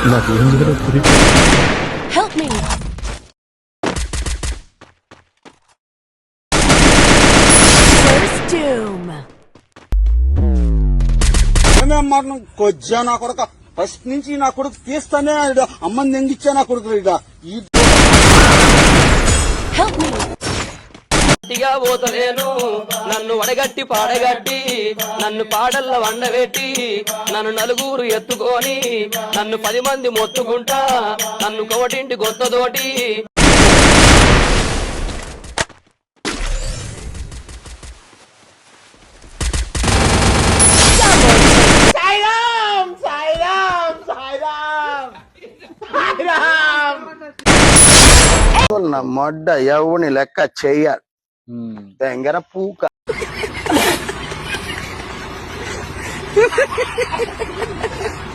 నాకేం జరుగుతుంది? Help me! First doom. కొజ్జా నా కొడుక ఫస్ట్ నుంచి నా కొడుకు తీస్తానే అమ్మని ఎంగిచ్చా నా కొడుకు Help me! గట్టిగా పోతలేను నన్ను వడగట్టి పాడగట్టి నన్ను పాడల్ల వండబెట్టి నన్ను నలుగురు ఎత్తుకొని నన్ను 10 మంది మొత్తుకుంటా నన్ను కోటింటి గొత్తతోటి నా మొడ్డ ఎవని లెక్క చెయ్యాలి తెంగర పూక